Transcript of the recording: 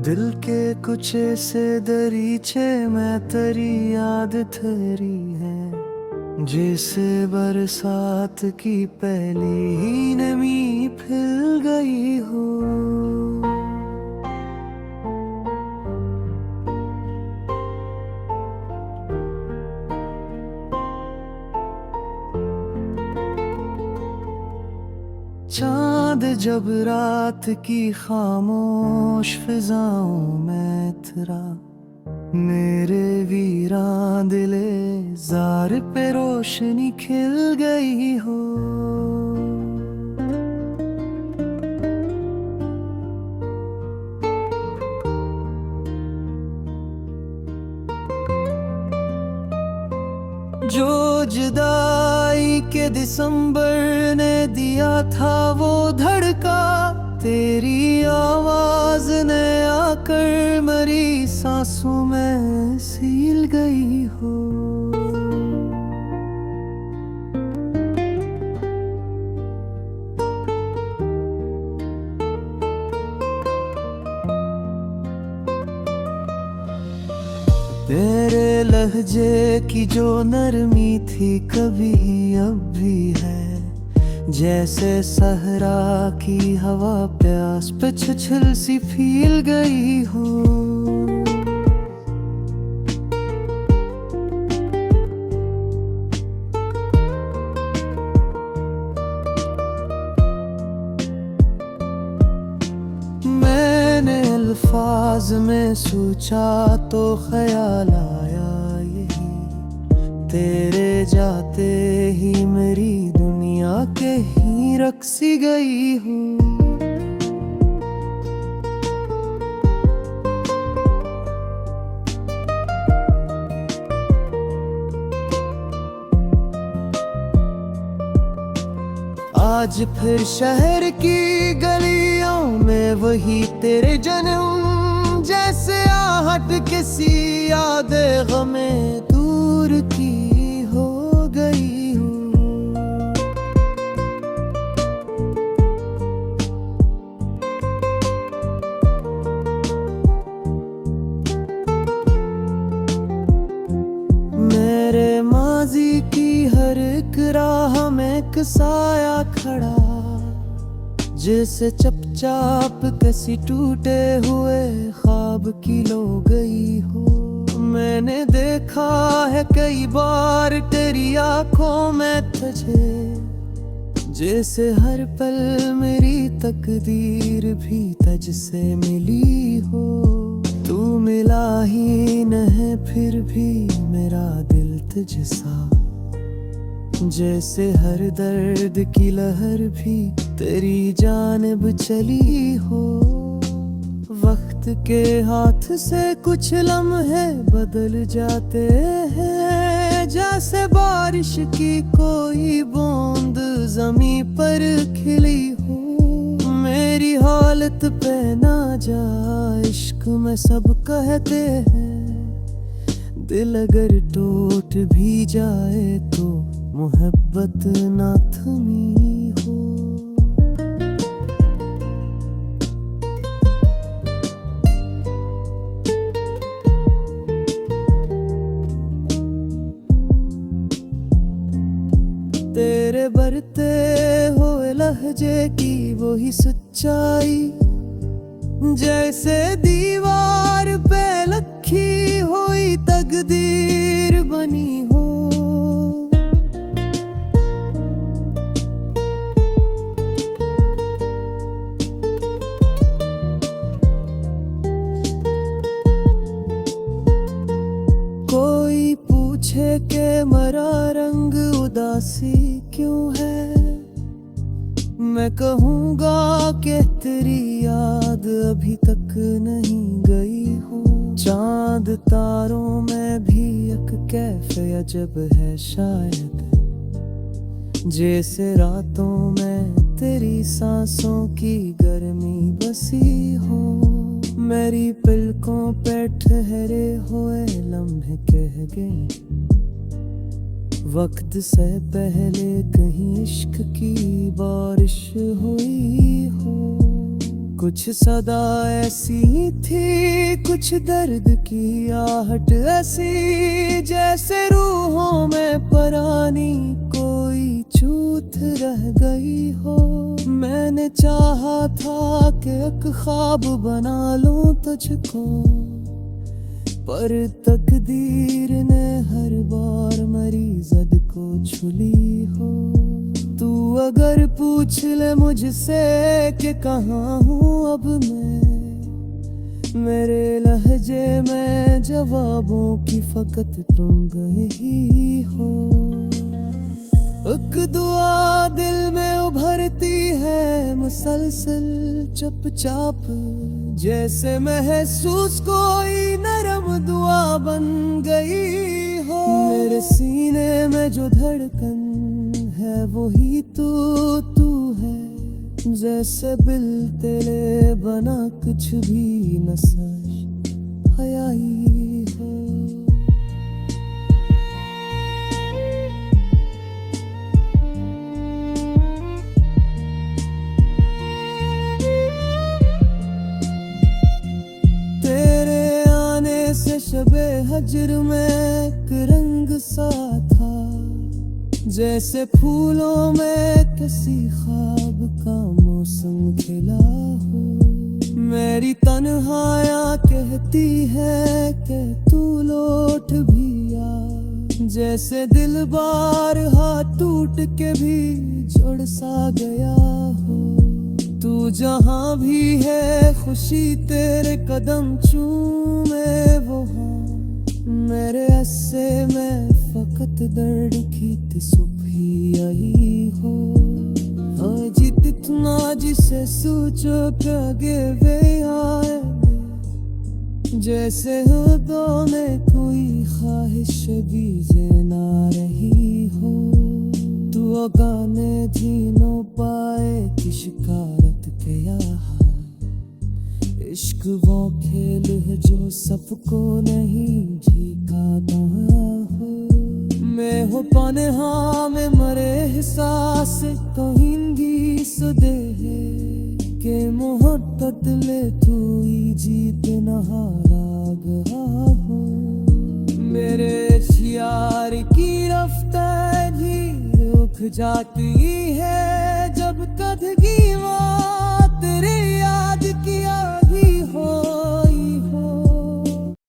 दिल के कुछ ऐसे दरीचे मैं तेरी याद थरी है, जैसे बरसात की पहली ही नमी फिर गई हो। चांद जब रात की खामोश फिजाओं में उतरा, मेरे वीरान दिले जार पे रोशनी खिल गई हो। जो जुदाई के दिसंबर ने दिया था वो धड़का, तेरी आवाज ने आकर मेरी सांसों में सील गई हो। तेरे लहजे की जो नरमी थी कभी अब भी है, जैसे सहरा की हवा प्यास पे छुछल सी फील गई हो। मैंने अल्फाज में सोचा तो ख्याल आया यही, तेरे जाते ही मेरी दुनिया के ही रक्सी गई हूँ। आज फिर शहर की गलियों में वही तेरे जन्म, जैसे आहट किसी यादें गमे दूर की हो गई हूँ। मेरे माजी की हर एक राह में एक साया खड़ा, जिसे चपचाप किसी टूटे हुए ख्वाब की लो गई हो। मैंने देखा है कई बार तेरी आंखों में तुझे, जैसे हर पल मेरी तकदीर भी तुझ से मिली हो। तू मिला ही नहीं फिर भी मेरा दिल तुझसा, जैसे हर दर्द की लहर भी तेरी जानिब चली हो। वक्त के हाथ से कुछ लम्हे बदल जाते हैं, जैसे बारिश की कोई बूंद जमी पर खिली हो। मेरी हालत पे ना जा इश्क में सब कहते हैं, दिल अगर टूट भी जाए तो मोहब्बत ना थमी हो। तेरे बरते हुए लहजे की वही सच्चाई, जैसे दीवार पे लिखी हुई तकदीर बनी हो। कोई पूछे के मरा रंग उदासी क्यों है, मैं कहूँगा कि तेरी याद अभी तक नहीं गई हो। चांद तारों में भी एक कैफ अजब है शायद, जैसे रातों में तेरी सांसों की गर्मी बसी हो। मेरी पलकों पे ठहरे हुए लम्हे कह गए, वक्त से पहले कहीं इश्क की बारिश हुई हो। कुछ सदा ऐसी थी, कुछ दर्द की आहट ऐसी, जैसे रूहों में परानी कोई छूत रह गई हो। मैंने चाहा था कि एक ख्वाब बना लूं तुझको, पर तकदीर ने हर बार मेरी ज़द को छुली हो। तू अगर पूछ ले मुझसे कि कहाँ हूँ अब मैं, मेरे लहजे में जवाबों की फकत तुम गए ही हो। एक दुआ दिल में उभरती है मुसलसल चुपचाप, जैसे महसूस कोई नरम दुआ बन गई हो। मेरे सीने में जो धड़कन है वही तू है, जैसे बिल तेरे बना कुछ भी न सच हया ही हो। शबे हजर में एक रंग सा था, जैसे फूलों में किसी ख्वाब का मौसम खिला हो। मेरी तन्हाया कहती है कि तू लौट भी आ, जैसे दिल बार हाथ टूट के भी जुड़ सा गया हो। तू जहाँ भी है खुशी तेरे कदम चूमे वहाँ, मेरे अस्से में फकत दर्द की सुबह आई हो। आज इतना जिसे सोचो के वे आए, जैसे हृदय में कोई ख्वाहिश भी ना रही हो। तू अगाने जी नो पाए की शिकारत के यहाँ, इश्क वो खेल है जो सबको नहीं झिकाता हो। मैं हो पनहा में मरे हिसास तो हिंदी सुदे के मोहब्बत ले तू ही जीत नहारा गहा हो। मेरे यार की रफ्तार ही रुक जाती है जब कदगी